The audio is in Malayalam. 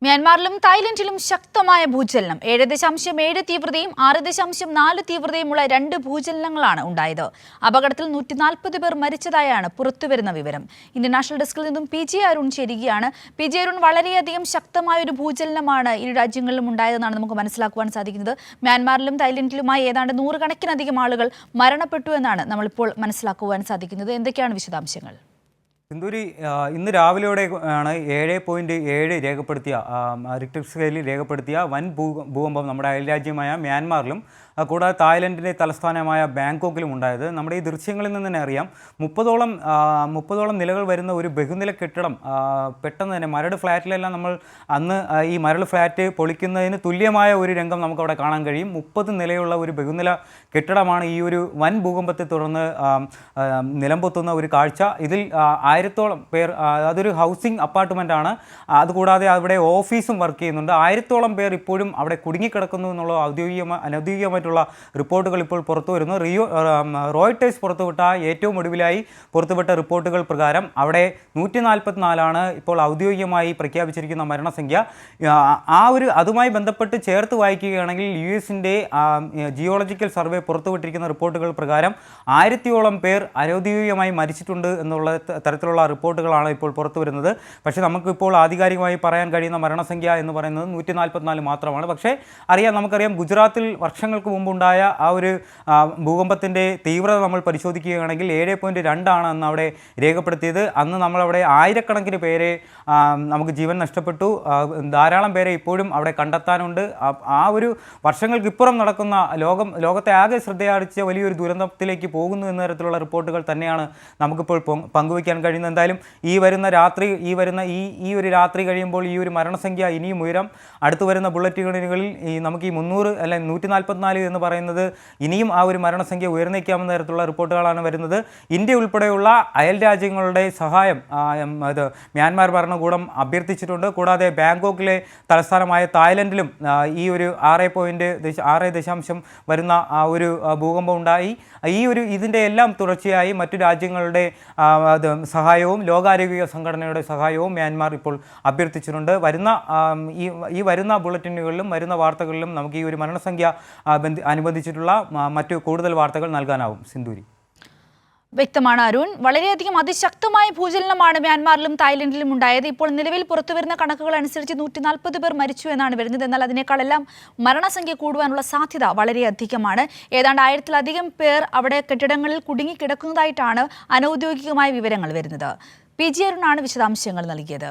മ്യാൻമാറിലും തായ്ലൻഡിലും ശക്തമായ ഭൂചലനം 7.7 തീവ്രതയും 6.4 തീവ്രതയുമുള്ള 2 ഭൂചലനങ്ങളാണ് ഉണ്ടായത്. അപകടത്തിൽ 140 പേർ മരിച്ചതായാണ് പുറത്തുവരുന്ന വിവരം. ഇന്ത്യൻ നാഷണൽ ഡെസ്കിൽ നിന്നും PG അരുൺ ചേരുകയാണ്. PG അരുൺ, വളരെയധികം ശക്തമായ ഒരു ഭൂചലനമാണ് ഇരു രാജ്യങ്ങളിലും ഉണ്ടായതെന്നാണ് നമുക്ക് മനസ്സിലാക്കുവാൻ സാധിക്കുന്നത്. മ്യാൻമാറിലും തായ്ലൻഡിലുമായി ഏതാണ്ട് 100 കണക്കിനധികം ആളുകൾ മരണപ്പെട്ടു എന്നാണ് നമ്മളിപ്പോൾ മനസ്സിലാക്കുവാൻ സാധിക്കുന്നത്. എന്തൊക്കെയാണ് വിശദാംശങ്ങൾ? സിന്ധൂരി, ഇന്ന് രാവിലെയോടെ ആണ് 7.7 രേഖപ്പെടുത്തിയ റിക്ടർ സ്കെയിലിൽ രേഖപ്പെടുത്തിയ വൻ ഭൂകമ്പം നമ്മുടെ അയൽരാജ്യമായ മ്യാൻമാറിലും കൂടാതെ തായ്ലൻഡിൻ്റെ തലസ്ഥാനമായ ബാങ്കോക്കിലും ഉണ്ടായത്. നമ്മുടെ ഈ ദൃശ്യങ്ങളിൽ നിന്ന് തന്നെ അറിയാം, 30ഓളം നിലകൾ വരുന്ന ഒരു ബഹുനില കെട്ടിടം പെട്ടെന്ന് തന്നെ മരട് ഫ്ലാറ്റിലെല്ലാം നമ്മൾ അന്ന് ഈ മരട് ഫ്ലാറ്റ് പൊളിക്കുന്നതിന് തുല്യമായ ഒരു രംഗം നമുക്കവിടെ കാണാൻ കഴിയും. 30 നിലയുള്ള ഒരു ബഹുനില കെട്ടിടമാണ് ഈ ഒരു വൻ ഭൂകമ്പത്തെ തുടർന്ന് നിലംപൊത്തുന്ന ഒരു കാഴ്ച. ഇതിൽ 1000ഓളം പേർ, അതൊരു ഹൗസിംഗ് അപ്പാർട്ട്മെൻ്റ് ആണ്. അതുകൂടാതെ അവിടെ ഓഫീസും വർക്ക് ചെയ്യുന്നുണ്ട്. 1000ഓളം പേർ ഇപ്പോഴും അവിടെ കുടുങ്ങിക്കിടക്കുന്നു എന്നുള്ള അനൗദ്യോഗികമായിട്ടുള്ള റിപ്പോർട്ടുകൾ ഇപ്പോൾ പുറത്തു വരുന്നു. റോയിട്ടേഴ്സ് പുറത്തുവിട്ട ഏറ്റവും ഒടുവിലായി പുറത്തുവിട്ട റിപ്പോർട്ടുകൾ പ്രകാരം അവിടെ 144 ഇപ്പോൾ ഔദ്യോഗികമായി പ്രഖ്യാപിച്ചിരിക്കുന്ന മരണസംഖ്യ. അതുമായി ബന്ധപ്പെട്ട് ചേർത്ത് വായിക്കുകയാണെങ്കിൽ US-ൻ്റെ ജിയോളജിക്കൽ സർവേ പുറത്തുവിട്ടിരിക്കുന്ന റിപ്പോർട്ടുകൾ പ്രകാരം 1000ഓളം പേർ അനൗദ്യോഗികമായി മരിച്ചിട്ടുണ്ട് എന്നുള്ള തരത്തിലുള്ള റിപ്പോർട്ടുകളാണ് ഇപ്പോൾ പുറത്തു വരുന്നത്. പക്ഷേ നമുക്കിപ്പോൾ ആധികാരികമായി പറയാൻ കഴിയുന്ന മരണസംഖ്യ എന്ന് പറയുന്നത് 144 മാത്രമാണ്. പക്ഷേ നമുക്കറിയാം, ഗുജറാത്തിൽ വർഷങ്ങൾക്ക് മുമ്പുണ്ടായ ആ ഒരു ഭൂകമ്പത്തിൻ്റെ തീവ്രത നമ്മൾ പരിശോധിക്കുകയാണെങ്കിൽ 7.2 ആണ് അന്ന് അവിടെ രേഖപ്പെടുത്തിയത്. അന്ന് നമ്മളവിടെ ആയിരക്കണക്കിന് പേരെ നമുക്ക് ജീവൻ നഷ്ടപ്പെട്ടു. ധാരാളം പേരെ ഇപ്പോഴും അവിടെ കണ്ടെത്താനുണ്ട്. ആ ഒരു വർഷങ്ങൾക്കിപ്പുറം നടക്കുന്ന ലോകത്തെ ആകെ ശ്രദ്ധയാർജിച്ച വലിയൊരു ദുരന്തത്തിലേക്ക് പോകുന്നു എന്ന തരത്തിലുള്ള റിപ്പോർട്ടുകൾ തന്നെയാണ് നമുക്കിപ്പോൾ പങ്കുവയ്ക്കാൻ കഴിയുന്നത്. എന്തായാലും ഈ ഒരു രാത്രി കഴിയുമ്പോൾ ഈ ഒരു മരണസംഖ്യ ഇനിയും ഉയരാം. അടുത്ത് വരുന്ന ബുള്ളറ്റുകളിൽ നമുക്ക് ഈ 300 അല്ലെങ്കിൽ 144 എന്ന് പറയുന്നത് ഇനിയും ആ ഒരു മരണസംഖ്യ ഉയർന്നേക്കാവുന്ന തരത്തിലുള്ള റിപ്പോർട്ടുകളാണ് വരുന്നത്. ഇന്ത്യ ഉൾപ്പെടെയുള്ള അയൽ രാജ്യങ്ങളുടെ സഹായം മ്യാൻമാർ ഭരണകൂടം അഭ്യർത്ഥിച്ചിട്ടുണ്ട്. കൂടാതെ ബാങ്കോക്കിലെ തലസ്ഥാനമായ തായ്ലൻഡിലും ഈ ഒരു 6.6 വരുന്ന ആ ഒരു ഭൂകമ്പം ഉണ്ടായി. ഇതിൻ്റെ എല്ലാം തുടർച്ചയായി മറ്റു രാജ്യങ്ങളുടെ സഹായവും ലോകാരോഗ്യ സംഘടനയുടെ സഹായവും മ്യാൻമാർ ഇപ്പോൾ അഭ്യർത്ഥിച്ചിട്ടുണ്ട്. വരുന്ന ബുള്ളറ്റിനുകളിലും വരുന്ന വാർത്തകളിലും നമുക്ക് ഈ ഒരു മരണസംഖ്യ അനുബന്ധിച്ചിട്ടുള്ള മറ്റു കൂടുതൽ വാർത്തകൾ നൽകാനാവും. സിന്ധൂരി, വ്യക്തമാണ് അരുൺ. വളരെയധികം അതിശക്തമായ ഭൂചലനമാണ് മ്യാൻമാറിലും തായ്ലൻഡിലും ഉണ്ടായത്. ഇപ്പോൾ നിലവിൽ പുറത്തുവരുന്ന കണക്കുകൾ അനുസരിച്ച് 140 പേർ മരിച്ചു എന്നാണ് വരുന്നത്. എന്നാൽ അതിനേക്കാളെല്ലാം മരണസംഖ്യ കൂടുവാനുള്ള സാധ്യത വളരെയധികമാണ്. ഏതാണ്ട് 1000-ലധികം പേർ അവിടെ കെട്ടിടങ്ങളിൽ കുടുങ്ങിക്കിടക്കുന്നതായിട്ടാണ് അനൗദ്യോഗികമായ വിവരങ്ങൾ വരുന്നത്. PG അരുണാണ് വിശദാംശങ്ങൾ നൽകിയത്.